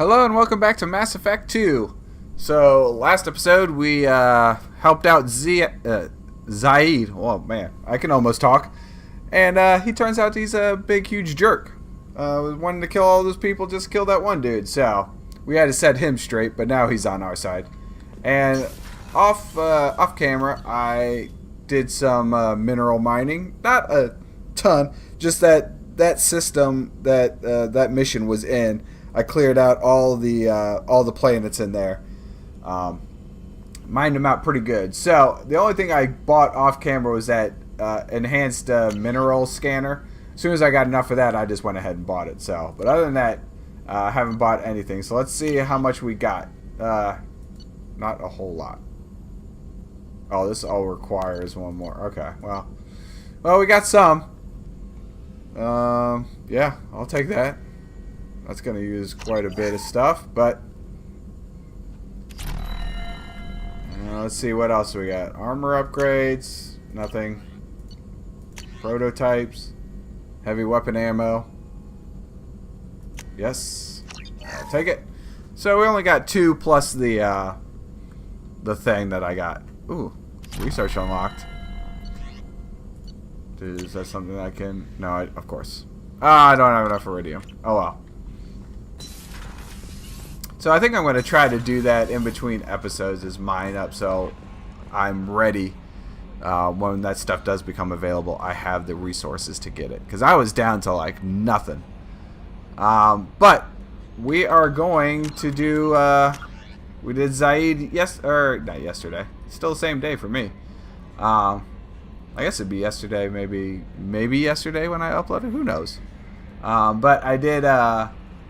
Hello and welcome back to Mass Effect 2. So, last episode we helped out Zaid. Oh man, I can almost talk. And he turns out he's a big, huge jerk. Wanting to kill all those people, just kill that one dude. So, we had to set him straight, but now he's on our side. And off camera, I did some mineral mining. Not a ton, just that system that mission was in. I cleared out all the planets in there. Mined them out pretty good. So the only thing I bought off camera was that enhanced mineral scanner. As soon as I got enough of that, I just went ahead and bought it. So, but other than that, I haven't bought anything. So let's see how much we got. Not a whole lot. Oh, this all requires one more. Okay, well, we got some. Yeah, I'll take that. That's going to use quite a bit of stuff, but let's see what else we got. Armor upgrades, nothing. Prototypes, heavy weapon ammo. Yes, I'll take it. So we only got 2 plus the thing that I got. Ooh, research unlocked. Is that something I can? No, of course. I don't have enough iridium. Oh well. So I think I'm going to try to do that in between episodes, is mine up so I'm ready when that stuff does become available. I have the resources to get it, because I was down to like nothing. But we are going to do. We did Zaid not yesterday. Still the same day for me. I guess it'd be yesterday, maybe yesterday when I uploaded. Who knows? But I did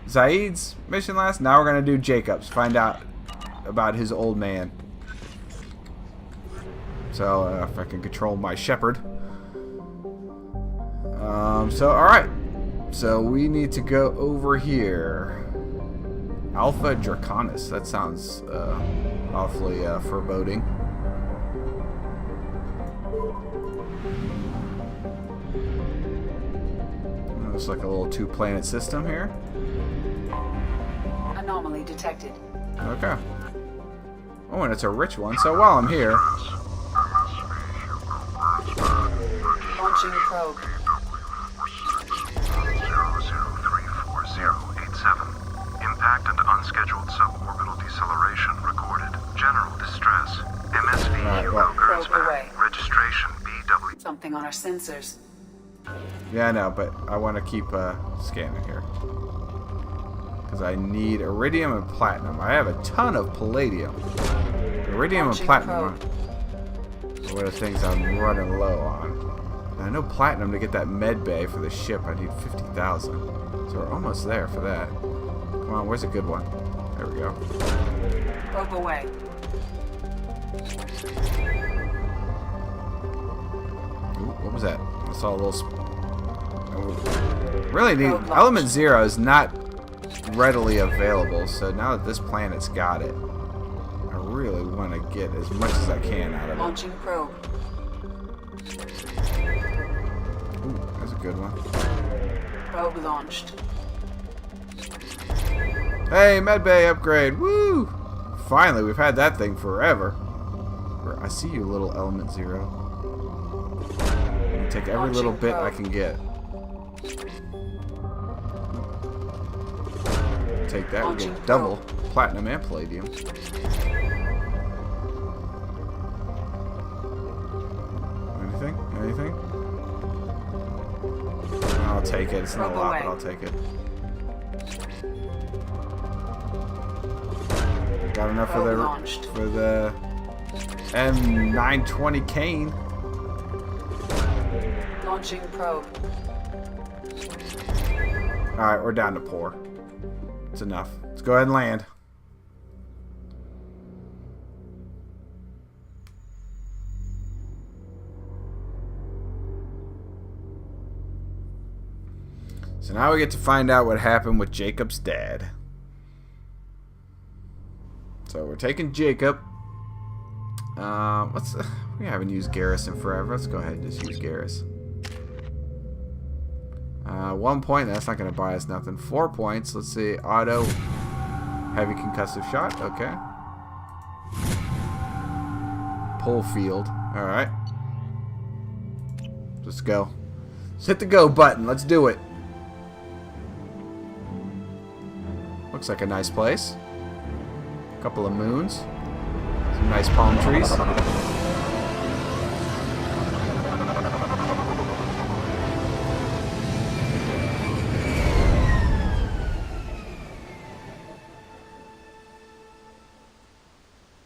Zaid's mission last. Now we're gonna do Jacob's. Find out about his old man. So if I can control my Shepard. So all right. So we need to go over here. Alpha Draconis. That sounds awfully foreboding. Looks like a little 2-planet system here. Anomaly detected. Okay. Oh, and it's a rich one. So while I'm here, Launching probe. 003487. Impact and unscheduled suborbital deceleration recorded. General distress. MSV Probe away. Registration BW. Something on our sensors. yeah, I know, but I want to keep scanning here because I need iridium and platinum. I have a ton of palladium. Iridium and platinum are one of the things I'm running low on. And I know platinum to get that med bay for the ship. I need 50,000. So we're almost there for that. Come on, where's a good one? There we go. Probe away. Ooh, what was that? I saw a little. Really neat. Element 0 is not readily available, so now that this planet's got it, I really want to get as much as I can out of it. Launching probe. Ooh, that's a good one. Probe launched. Hey, medbay upgrade! Woo! Finally, we've had that thing forever. I see you, little Element 0. I'm gonna take every little bit I can get. Take that, we get double platinum and palladium. Anything? Anything? I'll take it. It's not a lot, but I'll take it. Got enough for the M920 cane. Launching probe. Alright, we're down to poor. It's enough. Let's go ahead and land. So now we get to find out what happened with Jacob's dad. So we're taking Jacob. We haven't used Garrison forever. Let's go ahead and just use Garrus. 1 point. That's not going to buy us nothing. 4 points. Let's see. Auto. Heavy concussive shot. Okay. Pull field. Alright. Let's go. Let's hit the go button. Let's do it. Looks like a nice place. A couple of moons. Some nice palm trees.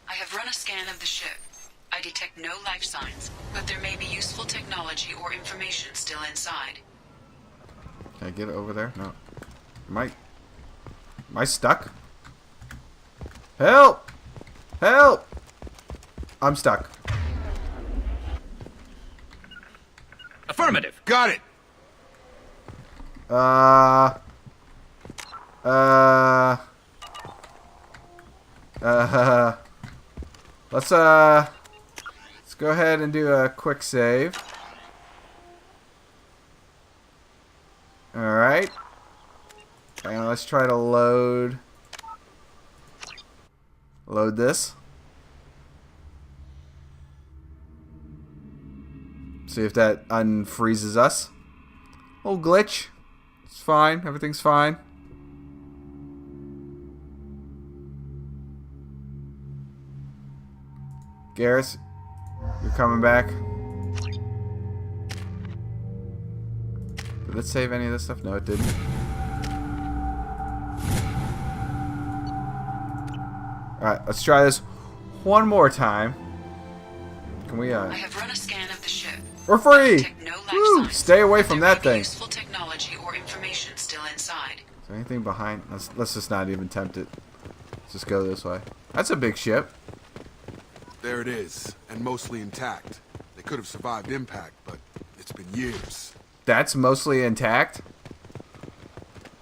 I have run a scan of the ship. I detect no life signs, but there may be useful technology or information still inside. Can I get it over there? No. Am I stuck? Help! Help! I'm stuck. Affirmative. Got it. Let's go ahead and do a quick save. Alright. And let's try to load this. See if that unfreezes us. Little glitch. It's fine. Everything's fine. Garrus, you're coming back. Did it save any of this stuff? No, it didn't. Alright, let's try this one more time. Can we, I have run a scan of the ship. We're free! Detect no life Woo! signs, Stay away but from there that may be thing. Useful technology or information still inside. Is there anything behind? Let's just not even tempt it. Let's just go this way. That's a big ship. There it is, and mostly intact. They could have survived impact, but it's been years. That's mostly intact?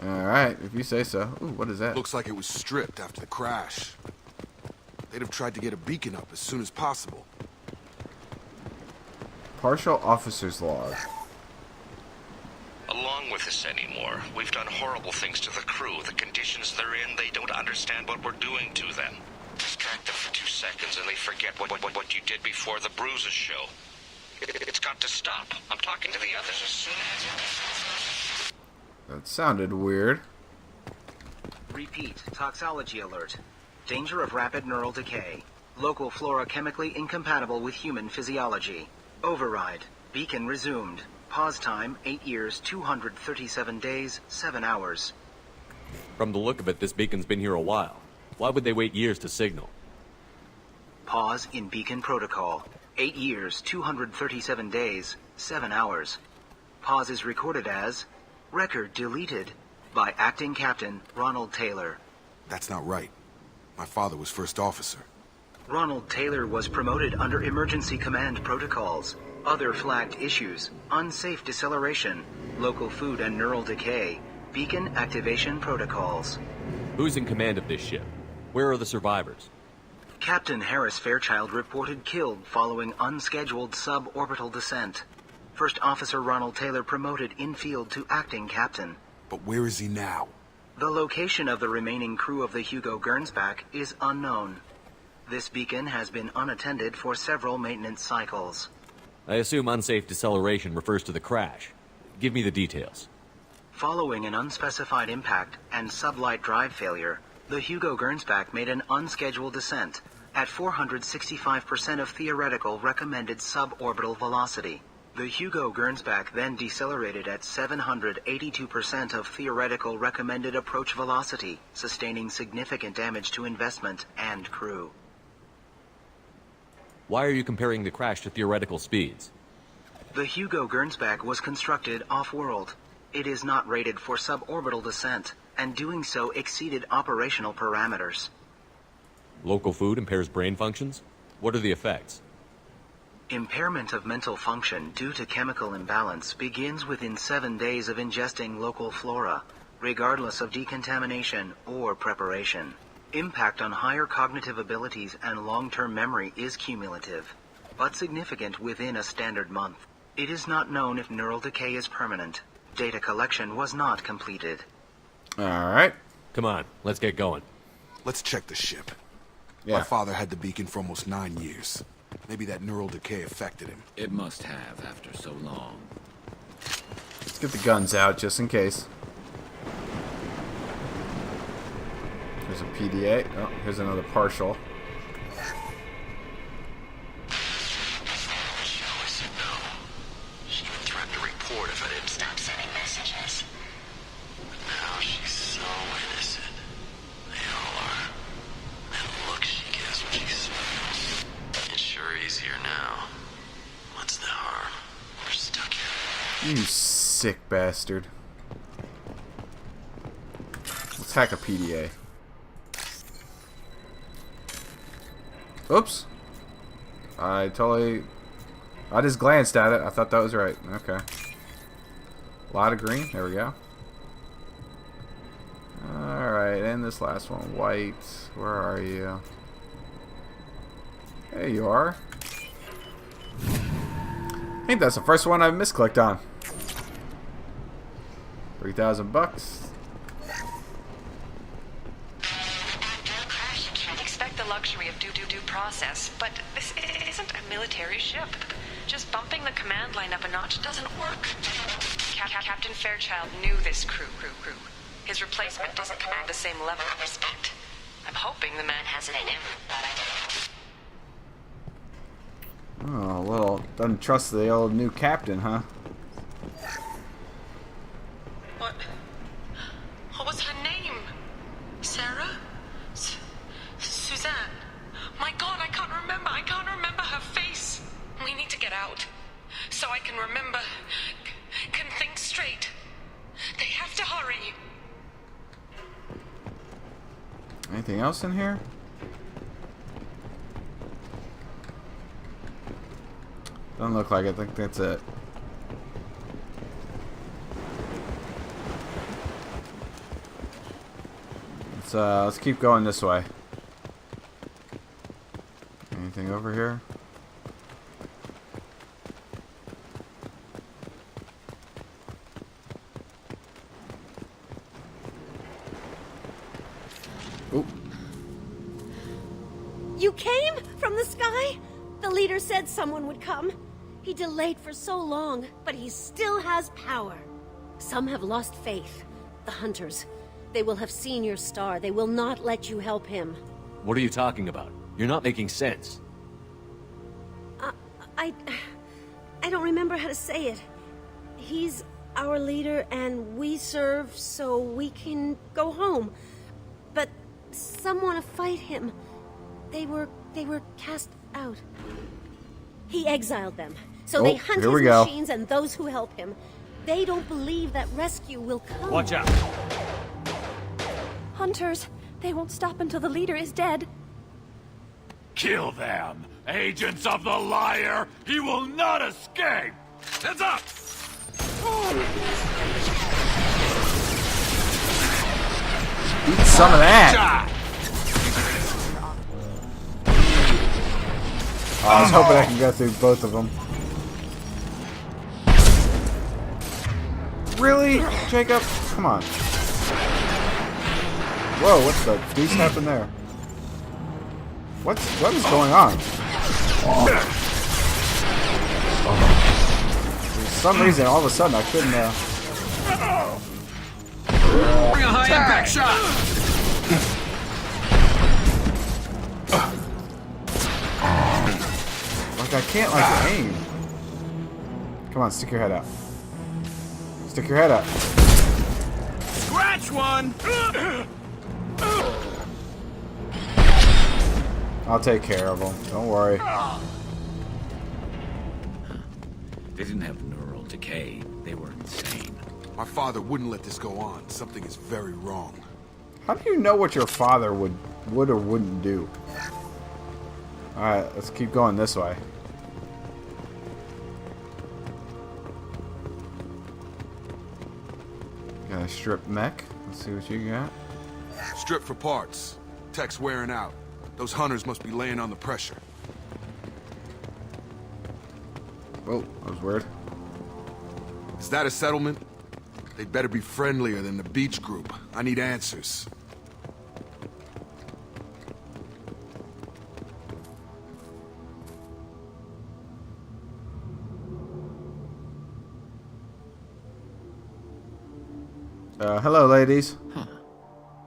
Alright, if you say so. Ooh, what is that? Looks like it was stripped after the crash. They'd have tried to get a beacon up as soon as possible. Partial officer's log. Along with this anymore. We've done horrible things to the crew. The conditions they're in, they don't understand what we're doing to them. Distract them for 2 seconds and they forget what you did before the bruises show. It's got to stop. I'm talking to the others as soon as... That sounded weird. Repeat, toxology alert. Danger of rapid neural decay. Local flora chemically incompatible with human physiology. Override. Beacon resumed. Pause time, 8 years, 237 days, 7 hours. From the look of it, this beacon's been here a while. Why would they wait years to signal? Pause in beacon protocol. 8 years, 237 days, 7 hours. Pause is recorded as record deleted by Acting Captain Ronald Taylor. That's not right. My father was first officer. Ronald Taylor was promoted under emergency command protocols. Other flagged issues: unsafe deceleration, local food and neural decay, beacon activation protocols. Who's in command of this ship? Where are the survivors? Captain Harris Fairchild reported killed following unscheduled suborbital descent. First Officer Ronald Taylor promoted in-field to acting captain. But where is he now? The location of the remaining crew of the Hugo Gernsback is unknown. This beacon has been unattended for several maintenance cycles. I assume unsafe deceleration refers to the crash. Give me the details. Following an unspecified impact and sublight drive failure, the Hugo Gernsback made an unscheduled descent at 465% of theoretical recommended suborbital velocity. The Hugo Gernsback then decelerated at 782% of theoretical recommended approach velocity, sustaining significant damage to investment and crew. Why are you comparing the crash to theoretical speeds? The Hugo Gernsback was constructed off-world. It is not rated for suborbital descent, and doing so exceeded operational parameters. Local food impairs brain functions? What are the effects? Impairment of mental function due to chemical imbalance begins within 7 days of ingesting local flora, regardless of decontamination or preparation. Impact on higher cognitive abilities and long-term memory is cumulative, but significant within a standard month. It is not known if neural decay is permanent. Data collection was not completed. Alright. Come on, let's get going. let's check the ship. Yeah. My father had the beacon for almost 9 years. Maybe that neural decay affected him. It must have after so long. Let's get the guns out just in case. There's a PDA. Oh, here's another partial. She even threatened to report if I didn't stop sending messages. But now she's so innocent. They all are. That look she gives when she smiles. It's sure easier now. What's the harm? We're stuck here. You sick bastard. Let's hack a PDA. Oops. I just glanced at it. I thought that was right. Okay. A lot of green. There we go. Alright, and this last one. White. Where are you? There you are. I think that's the first one I've misclicked on. 3,000 bucks. Expect the luxury of due process, but this isn't a military ship. Just bumping the command line up a notch doesn't work. Captain Fairchild knew this crew. His replacement doesn't command the same level of respect. I'm hoping the man has it in him. Oh, well, doesn't trust the old new captain, huh? What was her name? Sarah? Suzanne? My God, I can't remember. I can't remember her face. We need to get out. So I can remember. Can think straight. They have to hurry. Anything else in here? Doesn't look like it. I think that's it. Let's keep going this way. Anything over here? Oop. You came from the sky? The leader said someone would come. He delayed for so long, but he still has power. Some have lost faith. The hunters. They will have seen your star. They will not let you help him. What are you talking about? You're not making sense. I don't remember how to say it. He's our leader and we serve so we can go home. But some want to fight him. They were cast out. He exiled them. So they hunt his machines and those who help him. They don't believe that rescue will come. Watch out! Hunters, they won't stop until the leader is dead. Kill them! Agents of the liar! He will not escape! Heads up! Eat some of that! Oh, I was hoping I could go through both of them. Really? Jacob? Come on. Whoa, what the deuce happened there? What is going on? For some reason, all of a sudden, I couldn't, Bring a high impact shot! Like, I can't, like, aim. Come on, stick your head out. Stick your head out. Scratch one! I'll take care of them. Don't worry. They didn't have neural decay. They were insane. My father wouldn't let this go on. Something is very wrong. How do you know what your father would or wouldn't do? Alright, let's keep going this way. Got a strip mech. Let's see what you got. Strip for parts. Tech's wearing out. Those hunters must be laying on the pressure. Whoa, that was weird. Is that a settlement? They'd better be friendlier than the beach group. I need answers. Hello, ladies. Huh.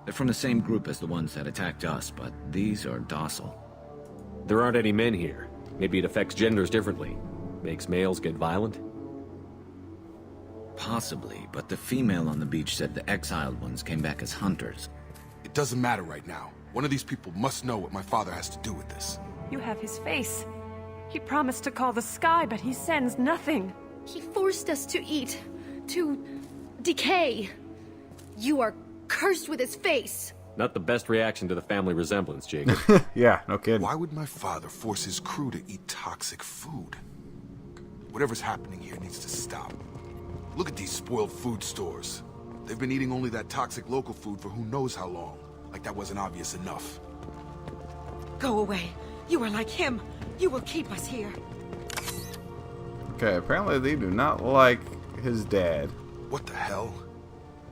They're from the same group as the ones that attacked us, but these are docile. There aren't any men here. Maybe it affects genders differently. Makes males get violent? Possibly, but the female on the beach said the exiled ones came back as hunters. It doesn't matter right now. One of these people must know what my father has to do with this. You have his face. He promised to call the sky, but he sends nothing. He forced us to eat, to decay. You are cursed with his face. Not the best reaction to the family resemblance, Jacob. Yeah, no kidding. Why would my father force his crew to eat toxic food? Whatever's happening here needs to stop. Look at these spoiled food stores. They've been eating only that toxic local food for who knows how long. Like that wasn't obvious enough. Go away. You are like him. You will keep us here. Okay, apparently they do not like his dad. What the hell?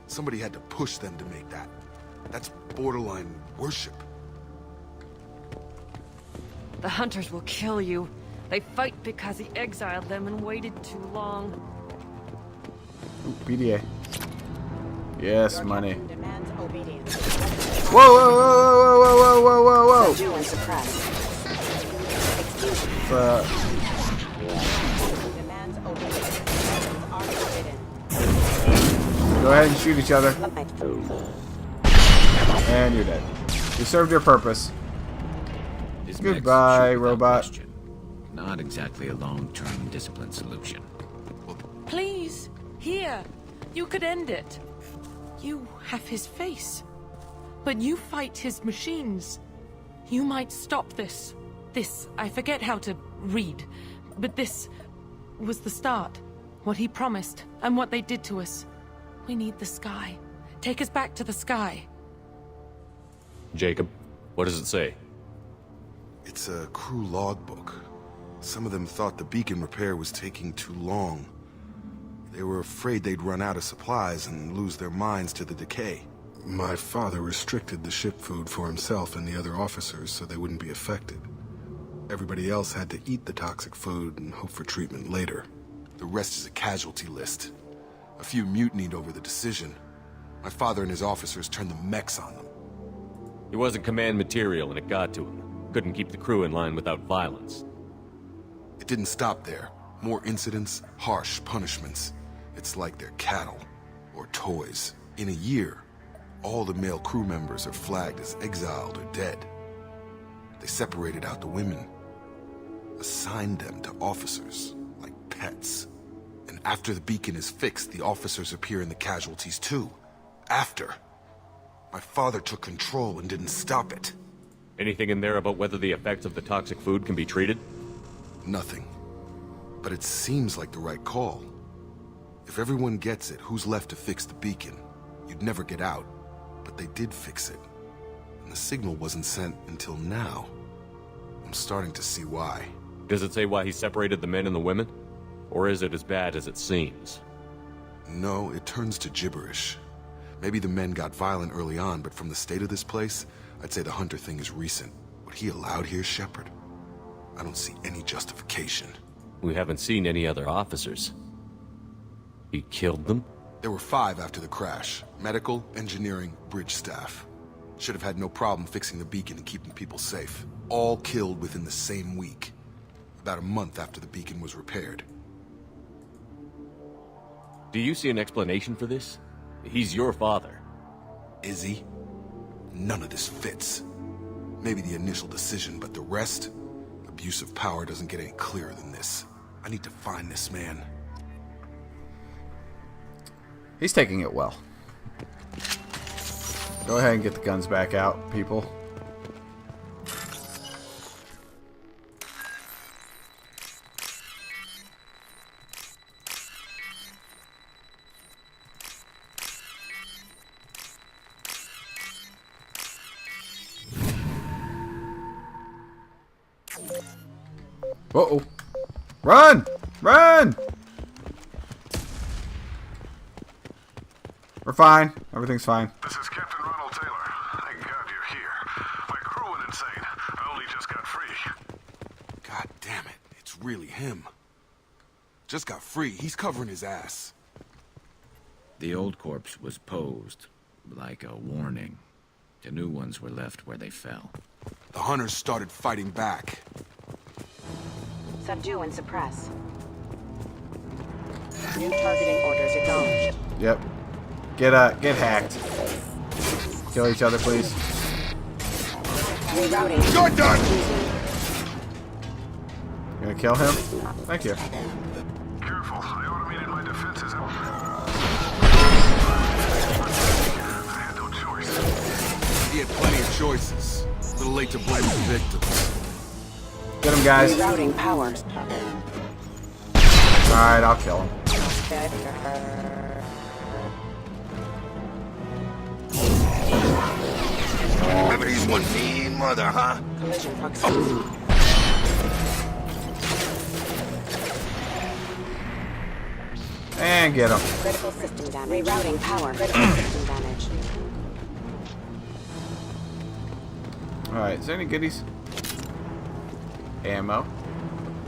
Somebody had to push them to make that. That's borderline worship. The hunters will kill you. They fight because he exiled them and waited too long. Ooh, PDA. Yes, money. Whoa, whoa, whoa, whoa, whoa, whoa, whoa, whoa, whoa! Go ahead and shoot each other. And you're dead. You served your purpose. Goodbye, robot. Question. Not exactly a long-term discipline solution. Please, here. You could end it. You have his face. But you fight his machines. You might stop this. This, I forget how to read. But this was the start. What he promised, and what they did to us. We need the sky. Take us back to the sky. Jacob, what does it say? It's a crew logbook. Some of them thought the beacon repair was taking too long. They were afraid they'd run out of supplies and lose their minds to the decay. My father restricted the ship food for himself and the other officers so they wouldn't be affected. Everybody else had to eat the toxic food and hope for treatment later. The rest is a casualty list. A few mutinied over the decision. My father and his officers turned the mechs on them. He wasn't command material and it got to him. Couldn't keep the crew in line without violence. It didn't stop there. More incidents, harsh punishments. It's like they're cattle, or toys. In a year, all the male crew members are flagged as exiled or dead. They separated out the women, assigned them to officers, like pets. And after the beacon is fixed, the officers appear in the casualties too. After. My father took control and didn't stop it. Anything in there about whether the effects of the toxic food can be treated? Nothing. But it seems like the right call. If everyone gets it, who's left to fix the beacon? You'd never get out. But they did fix it. And the signal wasn't sent until now. I'm starting to see why. Does it say why he separated the men and the women? Or is it as bad as it seems? No, it turns to gibberish. Maybe the men got violent early on, but from the state of this place, I'd say the Hunter thing is recent. What he allowed here, Shepard? I don't see any justification. We haven't seen any other officers. He killed them? There were 5 after the crash. Medical, engineering, bridge staff. Should have had no problem fixing the beacon and keeping people safe. All killed within the same week. About a month after the beacon was repaired. Do you see an explanation for this? He's your father. Is he? None of this fits. Maybe the initial decision, but the rest? Abuse of power doesn't get any clearer than this. I need to find this man. He's taking it well. Go ahead and get the guns back out, people. Uh-oh. Run! Run! We're fine. Everything's fine. This is Captain Ronald Taylor. Thank God you're here. My crew went insane. I only just got free. God damn it. It's really him. Just got free. He's covering his ass. The old corpse was posed like a warning. The new ones were left where they fell. The hunters started fighting back. Subdue and suppress. New targeting orders acknowledged. Yep. Get hacked. Kill each other, please. Rerouting. You're done! You gonna kill him? Thank you. Careful, I automated my defenses. I had no choice. He had plenty of choices. A little late to blame the victims. Get him, guys. Rerouting power. Alright, I'll kill him. Remember he's one mean mother, huh? Collision proximity. And get him. Critical system damage. Rerouting power. Critical system damage. Alright, is there any goodies? Ammo.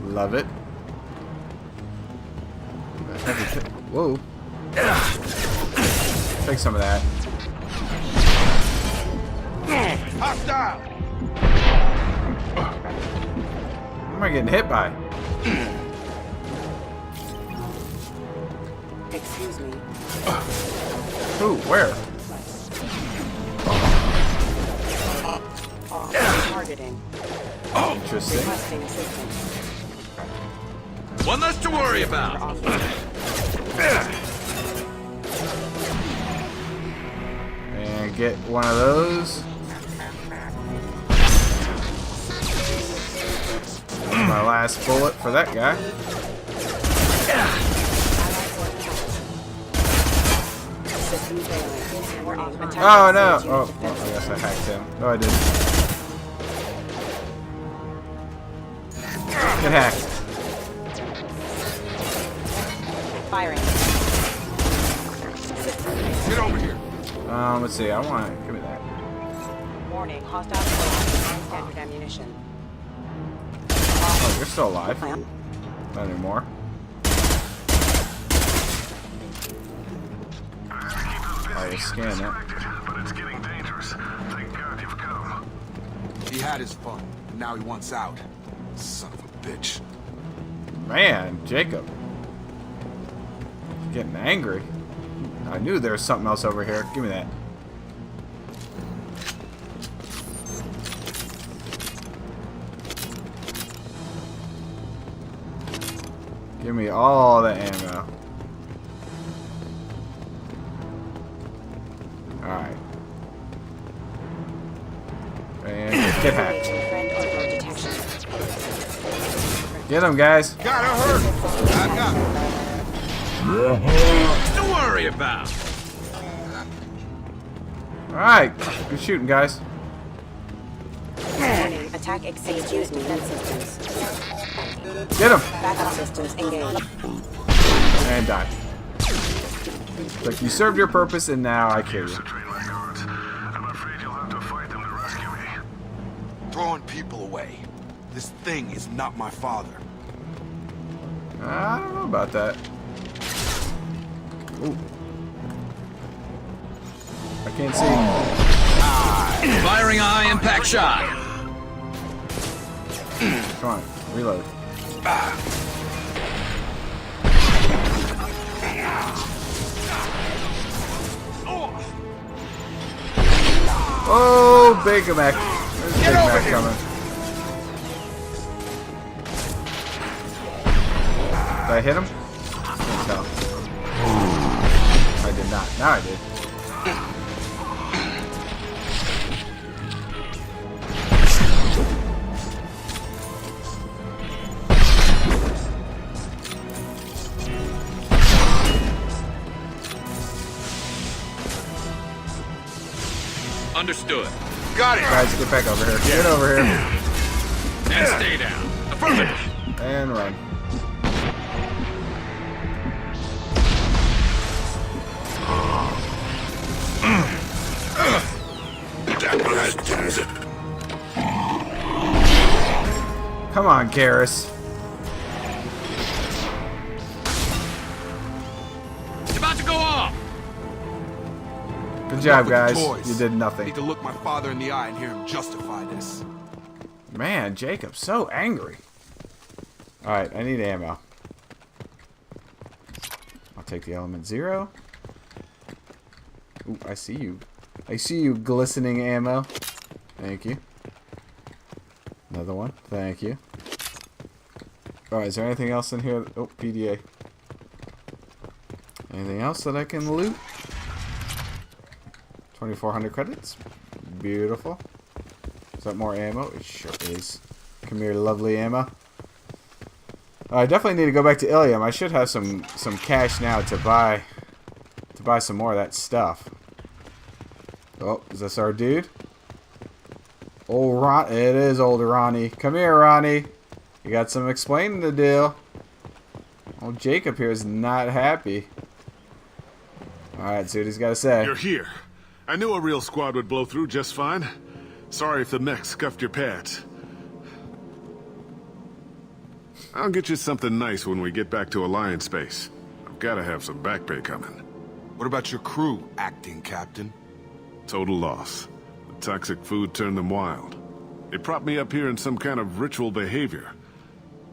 Love it. Whoa. Take some of that. Hostile! What am I getting hit by? Excuse me. Who? Where? Targeting. Interesting. Requesting assistance. One less to worry about. And get one of those. That's my last bullet for that guy. Oh no! Oh, I guess I hacked him. No, I didn't. Get hacked. Firing. Get over here. Let's see. I want to give me that. Warning, hostile forces, standard ammunition. Oh, you're still alive. Not anymore. I will scan it. But it's getting dangerous. Thank God you've come. He had his fun. Now he wants out. Son of a bitch. Man, Jacob. Getting angry. I knew there was something else over here. Give me that. Give me all the ammo. Alright. And get hacked. Get him, guys. Got her hurt. I got her. To worry about. Alright. Good shooting, guys. Warning, attack exceeds. Excuse me, vent systems. Get him. Backup systems engaged. And die. Look, you served your purpose, and now I kill you. I'm afraid you'll have to fight them to rescue me. Throwing people away. This thing is not my father. I don't know about that. Ooh. I can't see. Firing a high impact shot. Come on, reload. Oh, Big Mac. There's Big Mac coming. Did I hit him? No. I did not. Now I did. Understood. Got it. Guys, get back over here. Get over here. And stay down. Affirmative. And run. Come on, Garrus. It's about to go off. job, Enough with the guys. toys. You did I nothing. need to look my father in the eye and hear him justify this. Man, Jacob's so angry. Alright, I need ammo. I'll take the element 0. Ooh, I see you. I see you, glistening ammo. Thank you. Another one. Thank you. Alright, is there anything else in here? Oh, PDA. Anything else that I can loot? 2,400 credits. Beautiful. Is that more ammo? It sure is. Come here, lovely ammo. I definitely need to go back to Ilium. I should have some cash now to buy some more of that stuff. Oh, is this our dude? Old Ron. It is old Ronnie. Come here, Ronnie. You got some explaining to do. Old Jacob here is not happy. Alright, see what he's got to say. You're here. I knew a real squad would blow through just fine. Sorry if the mech scuffed your pads. I'll get you something nice when we get back to Alliance space. I've got to have some back pay coming. What about your crew, acting captain? Total loss. The toxic food turned them wild. They propped me up here in some kind of ritual behavior.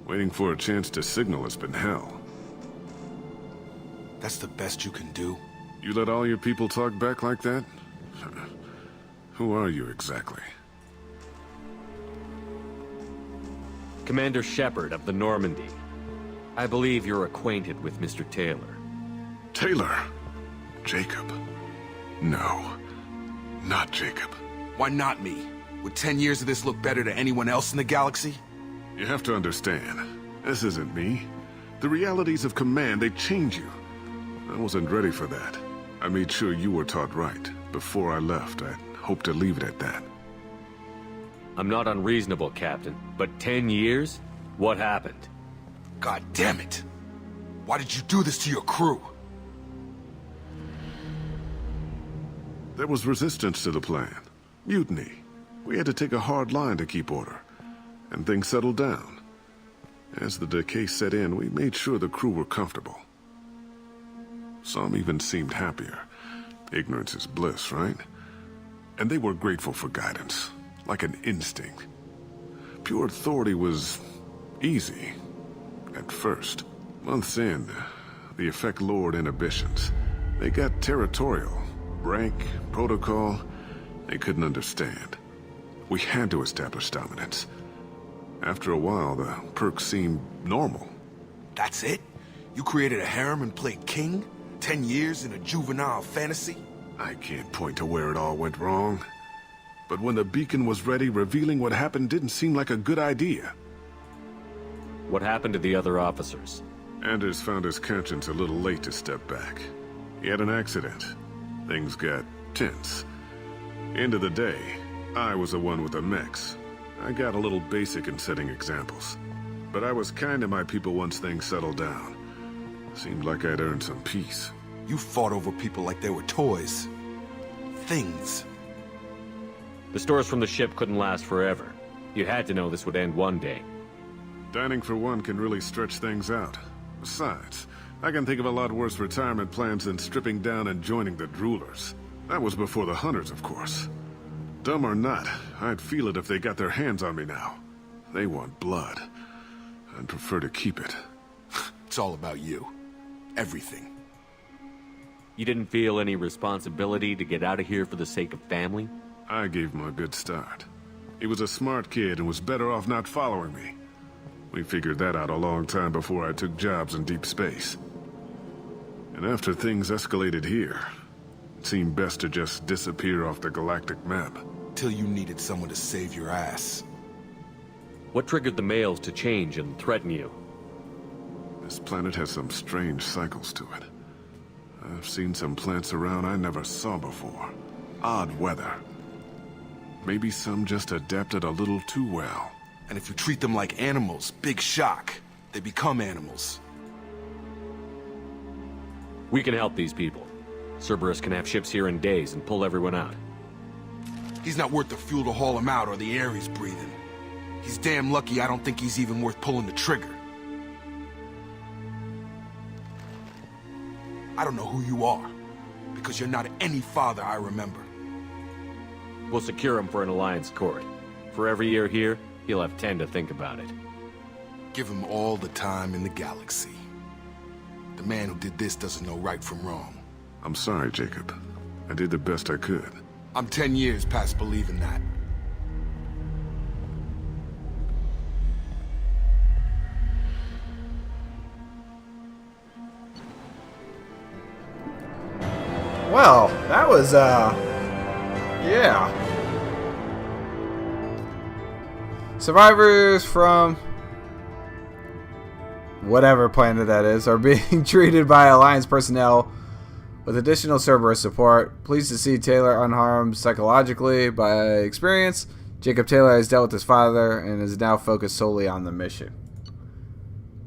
Waiting for a chance to signal has been hell. That's the best you can do? You let all your people talk back like that? Who are you exactly? Commander Shepard of the Normandy. I believe you're acquainted with Mr. Taylor. Taylor? Jacob? No. Not Jacob. Why not me? Would 10 years of this look better to anyone else in the galaxy? You have to understand, this isn't me. The realities of command, they change you. I wasn't ready for that. I made sure you were taught right. Before I left, I hoped to leave it at that. I'm not unreasonable, Captain, but 10 years? What happened? God damn it! Why did you do this to your crew? There was resistance to the plan. Mutiny. We had to take a hard line to keep order. And things settled down. As the decay set in, we made sure the crew were comfortable. Some even seemed happier. Ignorance is bliss, right? And they were grateful for guidance, like an instinct. Pure authority was easy, at first. Months in, the effect lowered inhibitions. They got territorial. Rank, protocol, they couldn't understand. We had to establish dominance. After a while, the perks seemed normal. That's it? You created a harem and played king? 10 years in a juvenile fantasy? I can't point to where it all went wrong. But when the beacon was ready, revealing what happened didn't seem like a good idea. What happened to the other officers? Anders found his conscience a little late to step back. He had an accident. Things got tense. End of the day, I was the one with the mechs. I got a little basic in setting examples. But I was kind to my people once things settled down. Seemed like I'd earned some peace. You fought over people like they were toys. Things. The stores from the ship couldn't last forever. You had to know this would end one day. Dining for one can really stretch things out. Besides, I can think of a lot worse retirement plans than stripping down and joining the Droolers. That was before the Hunters, of course. Dumb or not, I'd feel it if they got their hands on me now. They want blood. I'd prefer to keep it. It's all about you. Everything. You didn't feel any responsibility to get out of here for the sake of family? I gave him a good start. He was a smart kid and was better off not following me. We figured that out a long time before I took jobs in deep space. And after things escalated here, it seemed best to just disappear off the galactic map. Till you needed someone to save your ass. What triggered the males to change and threaten you? This planet has some strange cycles to it. I've seen some plants around I never saw before. Odd weather. Maybe some just adapted a little too well. And if you treat them like animals, big shock. They become animals. We can help these people. Cerberus can have ships here in days and pull everyone out. He's not worth the fuel to haul him out or the air he's breathing. He's damn lucky I don't think he's even worth pulling the trigger. I don't know who you are, Because you're not any father I remember. We'll secure him for an Alliance court. For every year here, he'll have 10 to think about it. Give him all the time in the galaxy. The man who did this doesn't know right from wrong. I'm sorry, Jacob. I did the best I could. I'm 10 years past believing that. Well, that was, yeah. Survivors from whatever planet that is are being treated by Alliance personnel with additional Cerberus support. Pleased to see Taylor unharmed psychologically by experience. Jacob Taylor has dealt with his father and is now focused solely on the mission.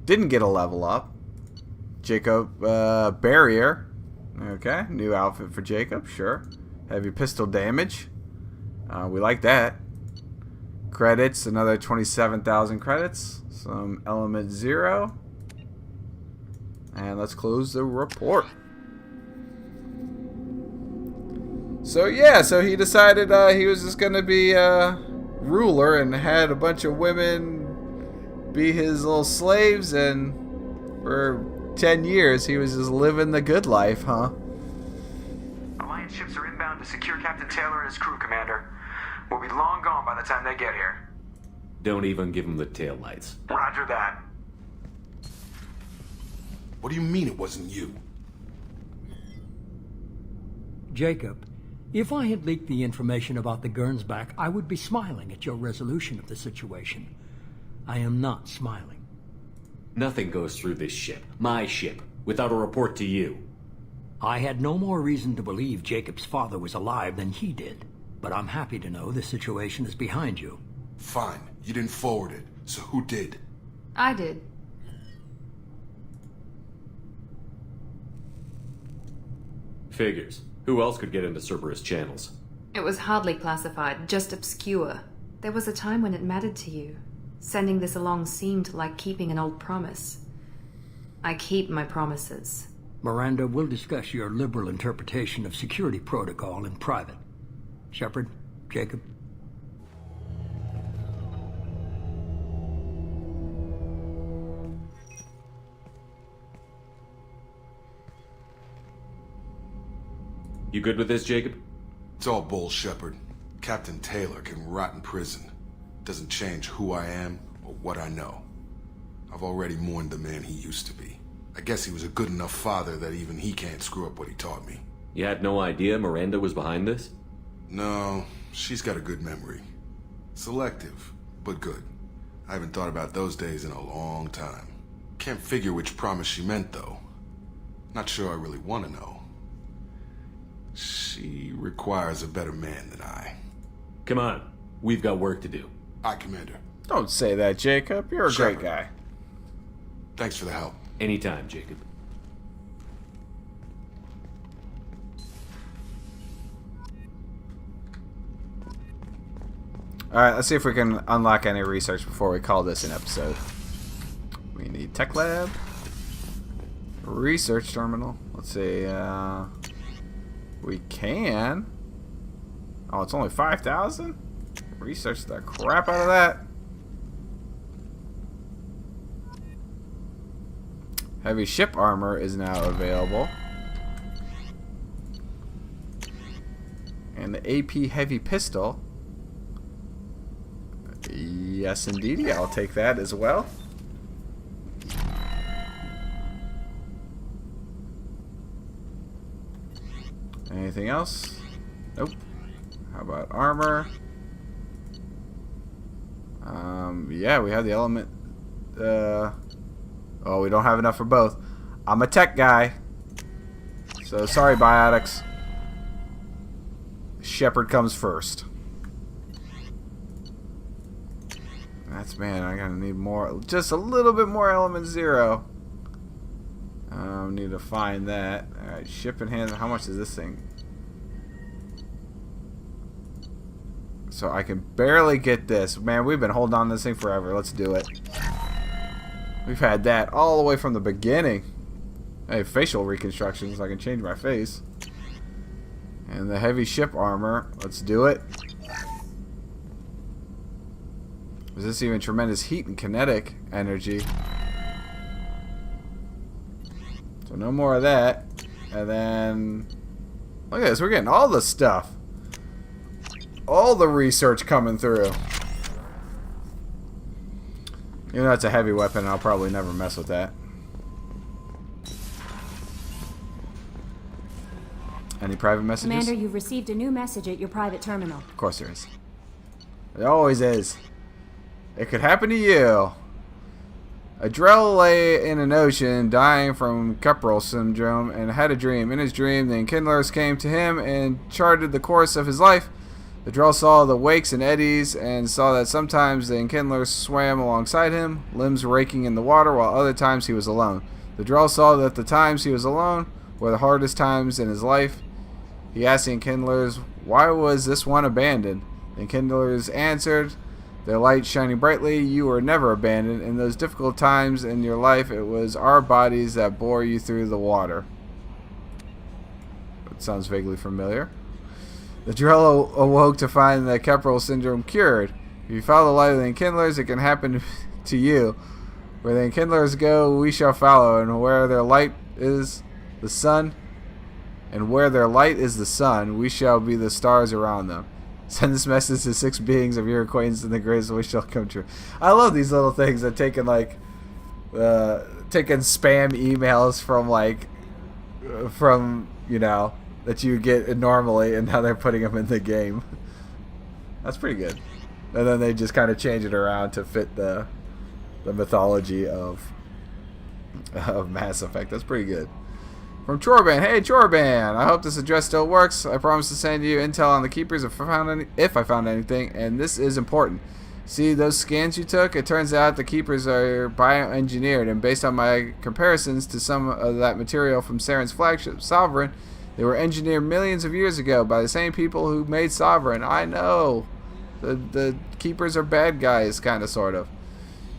Didn't get a level up. Jacob, barrier. Okay, new outfit for Jacob, sure. Heavy pistol damage. We like that. Credits, another 27,000 credits. Some element 0. And let's close the report. So yeah, so he decided he was just going to be ruler and had a bunch of women be his little slaves, and for 10 years he was just living the good life, huh? Alliance ships are inbound to secure Captain Taylor and his crew, Commander. We'll be long gone by the time they get here. Don't even give him the taillights. Roger that. What do you mean it wasn't you? Jacob, if I had leaked the information about the Gernsback, I would be smiling at your resolution of the situation. I am not smiling. Nothing goes through this ship, my ship, without a report to you. I had no more reason to believe Jacob's father was alive than he did, but I'm happy to know the situation is behind you. Fine, you didn't forward it, so who did? I did. Figures. Who else could get into Cerberus channels? It was hardly classified, just obscure. There was a time when it mattered to you. Sending this along seemed like keeping an old promise. I keep my promises. Miranda, we'll discuss your liberal interpretation of security protocol in private. Shepard, Jacob. You good with this, Jacob? It's all bull, Shepard. Captain Taylor can rot in prison. Doesn't change who I am or what I know. I've already mourned the man he used to be. I guess he was a good enough father that even he can't screw up what he taught me. You had no idea Miranda was behind this? No, she's got a good memory. Selective, but good. I haven't thought about those days in a long time. Can't figure which promise she meant, though. Not sure I really want to know. She requires a better man than I. Come on, we've got work to do. Aye, Commander. Don't say that, Jacob. You're a great guy. Thanks for the help. Anytime, Jacob. Alright, let's see if we can unlock any research before we call this an episode. We need Tech Lab. Research Terminal. Let's see, we can. Oh, it's only 5,000? Research the crap out of that. Heavy ship armor is now available. And the AP heavy pistol. Yes, indeedy. I'll take that as well. Anything else? Nope. How about armor? Yeah, we have the element. Oh, we don't have enough for both. I'm a tech guy. So, sorry, biotics. Shepard comes first. That's, man, I'm gonna need more. Just a little bit more element 0. Need to find that. Alright, ship and hand. How much is this thing? So I can barely get this. Man, we've been holding on to this thing forever. Let's do it. We've had that all the way from the beginning. Hey, facial reconstructions. I can change my face. And the heavy ship armor. Let's do it. Is this even tremendous heat and kinetic energy? So no more of that. And then... Look at this. We're getting all the stuff. All the research coming through. Even though it's a heavy weapon, I'll probably never mess with that. Any private messages? Commander, you've received a new message at your private terminal. Of course there is. It always is. It could happen to you. A Drell lay in an ocean dying from Keppel syndrome and had a dream. In his dream, the Enkindlers came to him and charted the course of his life. The Drell saw the wakes and eddies and saw that sometimes the Enkindlers swam alongside him, limbs raking in the water, while other times he was alone. The Drell saw that the times he was alone were the hardest times in his life. He asked the Enkindlers, why was this one abandoned? The Enkindlers answered, their light shining brightly, you were never abandoned. In those difficult times in your life, it was our bodies that bore you through the water. That sounds vaguely familiar. The Drell awoke to find the Keppel syndrome cured. If you follow the light of the Enkindlers, it can happen to you. Where the Enkindlers go, we shall follow, and where their light is the sun, we shall be the stars around them. Send this message to 6 beings of your acquaintance, and the greatest wish shall come true. I love these little things that taking like taking spam emails from you know, that you get normally, and now they're putting them in the game. That's pretty good. And then they just kind of change it around to fit the mythology of Mass Effect. That's pretty good. From Chorban. Hey Chorban, I hope this address still works. I promise to send you intel on the Keepers if I found anything, and this is important. See those scans you took? It turns out the Keepers are bioengineered, and based on my comparisons to some of that material from Saren's flagship, Sovereign, they were engineered millions of years ago by the same people who made Sovereign. I know. The Keepers are bad guys, kind of, sort of.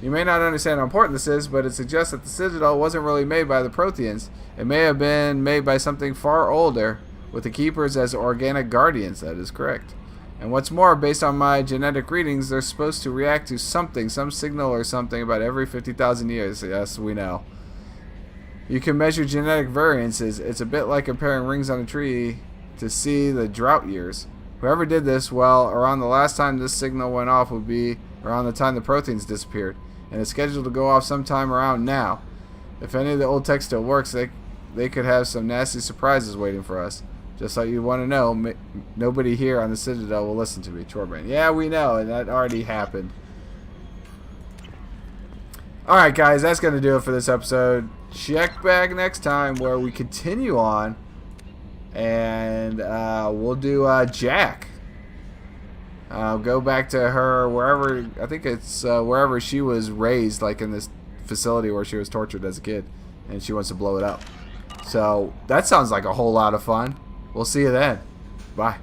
You may not understand how important this is, but it suggests that the Citadel wasn't really made by the Protheans. It may have been made by something far older, with the Keepers as organic guardians. That is correct. And what's more, based on my genetic readings, they're supposed to react to something, some signal or something, about every 50,000 years. Yes, we know. You can measure genetic variances. It's a bit like comparing rings on a tree to see the drought years. Whoever did this, well, around the last time this signal went off would be around the time the Protheans disappeared. And it's scheduled to go off sometime around now. If any of the old tech still works, they could have some nasty surprises waiting for us. Just like you want to know, nobody here on the Citadel will listen to me, Chorban. Yeah, we know, and that already happened. Alright guys, that's going to do it for this episode. Check back next time where we continue on. And we'll do Jack. Go back to her wherever, I think it's wherever she was raised, like in this facility where she was tortured as a kid, and she wants to blow it up. So that sounds like a whole lot of fun. We'll see you then. Bye.